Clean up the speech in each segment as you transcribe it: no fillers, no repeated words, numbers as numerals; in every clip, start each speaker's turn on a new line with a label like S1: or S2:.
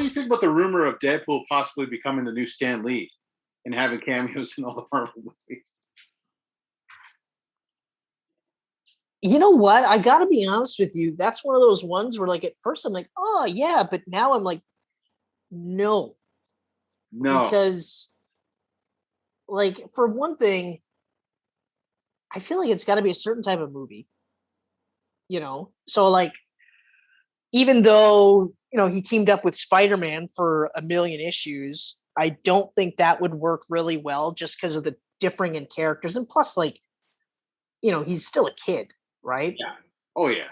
S1: you think about the rumor of Deadpool possibly becoming the new Stan Lee and having cameos in all the Marvel movies?
S2: You know what? I got to be honest with you. That's one of those ones where, like, at first I'm like, oh, yeah. But now I'm like, no. Because, like, for one thing, I feel like it's got to be a certain type of movie. So, like, even though, he teamed up with Spider-Man for a million issues, I don't think that would work really well just because of the differing in characters. And plus, like, he's still a kid. Right?
S1: Yeah. Oh, yeah.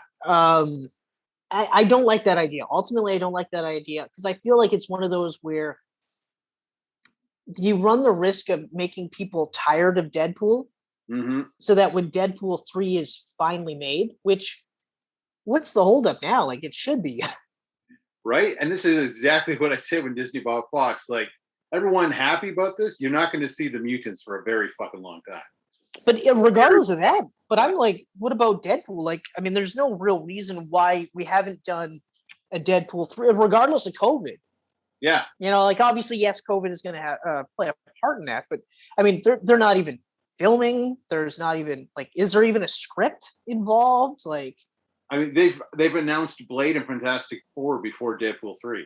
S2: I don't like that idea. Ultimately, I don't like that idea because I feel like it's one of those where you run the risk of making people tired of Deadpool, so that when Deadpool 3 is finally made, what's the holdup now? Like, it should be.
S1: Right? And this is exactly what I said when Disney bought Fox. Like, everyone happy about this? You're not going to see the mutants for a very fucking long time.
S2: But regardless of that, I'm like, what about Deadpool? Like, I mean, there's no real reason why we haven't done a Deadpool 3, regardless of COVID.
S1: Yeah.
S2: Like, obviously, yes, COVID is going to play a part in that. But, I mean, they're not even filming. There's not even, like, is there even a script involved? Like,
S1: I mean, they've announced Blade and Fantastic Four before Deadpool 3,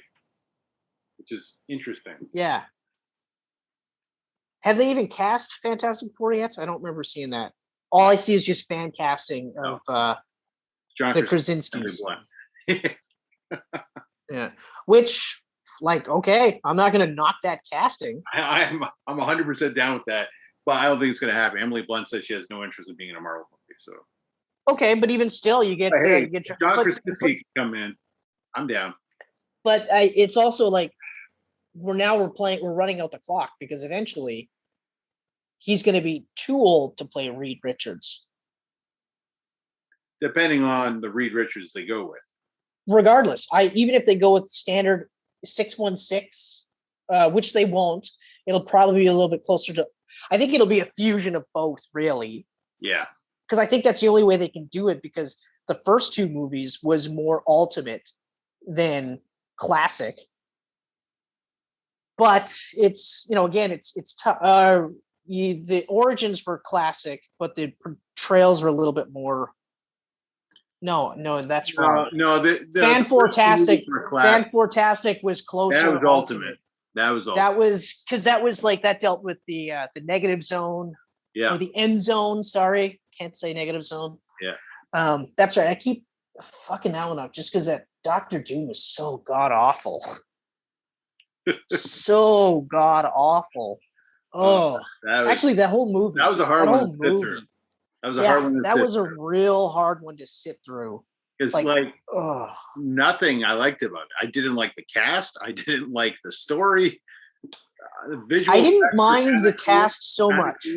S1: which is interesting.
S2: Yeah. Have they even cast Fantastic Four yet? I don't remember seeing that. All I see is just fan casting of the Krasinski's. Yeah, which, like, okay, I'm not going to knock that casting.
S1: I'm 100% down with that, but I don't think it's going to happen. Emily Blunt says she has no interest in being in a Marvel movie. So
S2: okay, but even still, you get
S1: John Krasinski can come in. I'm down.
S2: But it's also like we're running out the clock because eventually he's going to be too old to play Reed Richards.
S1: Depending on the Reed Richards they go with.
S2: Regardless, even if they go with standard 616, which they won't, it'll probably be a little bit closer to. I think it'll be a fusion of both, really.
S1: Yeah.
S2: Because I think that's the only way they can do it. Because the first two movies was more ultimate than classic. But it's again it's tough. The origins were classic, but the portrayals are a little bit more. No, that's wrong.
S1: No, the
S2: Fantastic was closer.
S1: That was ultimate. That was
S2: because that was like that dealt with the negative zone.
S1: Yeah.
S2: Or the end zone. Sorry, can't say negative zone.
S1: Yeah.
S2: That's right. I keep fucking that one up just because that Dr. Doom was so god awful. So god awful. Oh, actually, that whole movie.
S1: That was a hard one to sit through. That was a hard one to sit through.
S2: That was a real hard one to sit through.
S1: It's like nothing I liked about it. I didn't like the cast. I didn't like the story. The visual.
S2: I didn't mind the cast so much.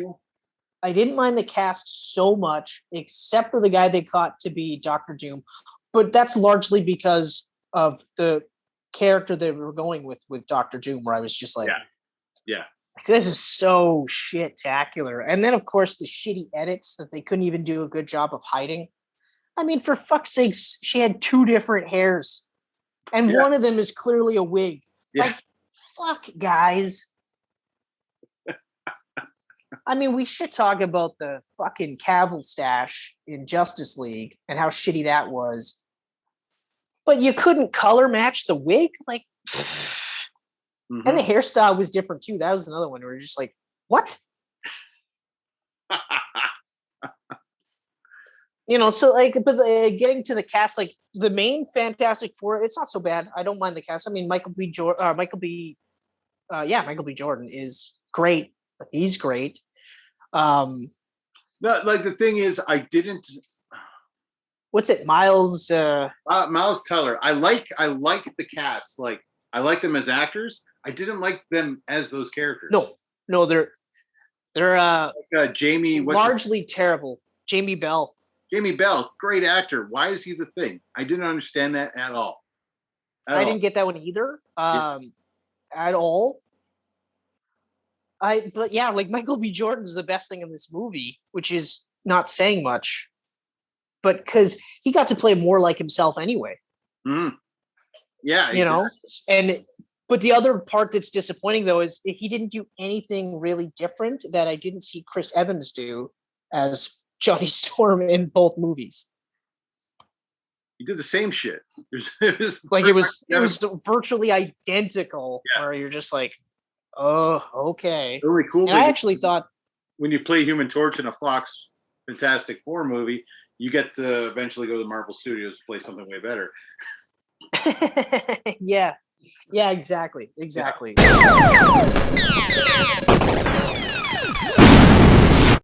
S2: I didn't mind the cast so much, except for the guy they caught to be Dr. Doom. But that's largely because of the character they were going with Dr. Doom, where I was just like,
S1: yeah.
S2: This is so shit-tacular. And then, of course, the shitty edits that they couldn't even do a good job of hiding. I mean, for fuck's sakes, she had 2 different hairs. And one of them is clearly a wig. Yeah. Like, fuck, guys. I mean, we should talk about the fucking Cavill stash in Justice League and how shitty that was. But you couldn't color match the wig? Like... Mm-hmm. And the hairstyle was different too. That was another one where you're just like, what? So like, but getting to the cast, like the main Fantastic Four, it's not so bad. I don't mind the cast. I mean, Michael B. Jordan is great. He's great.
S1: No, like the thing is, I didn't.
S2: What's it, Miles?
S1: Miles Teller. I like the cast. Like I like them as actors. I didn't like them as those characters.
S2: No, they're
S1: like, Jamie.
S2: Largely terrible. Jamie Bell,
S1: great actor. Why is he the thing? I didn't understand that at all.
S2: I didn't get that one either. At all. But yeah, like Michael B. Jordan is the best thing in this movie, which is not saying much, but because he got to play more like himself anyway.
S1: Mm-hmm. Yeah, exactly.
S2: And But the other part that's disappointing though is he didn't do anything really different that I didn't see Chris Evans do as Johnny Storm in both movies.
S1: He did the same shit.
S2: Like it was virtually identical.
S1: Yeah.
S2: Where you're just like, oh, okay.
S1: The only cool
S2: and I actually thought
S1: when you play Human Torch in a Fox Fantastic Four movie, you get to eventually go to Marvel Studios to play something way better.
S2: yeah, exactly.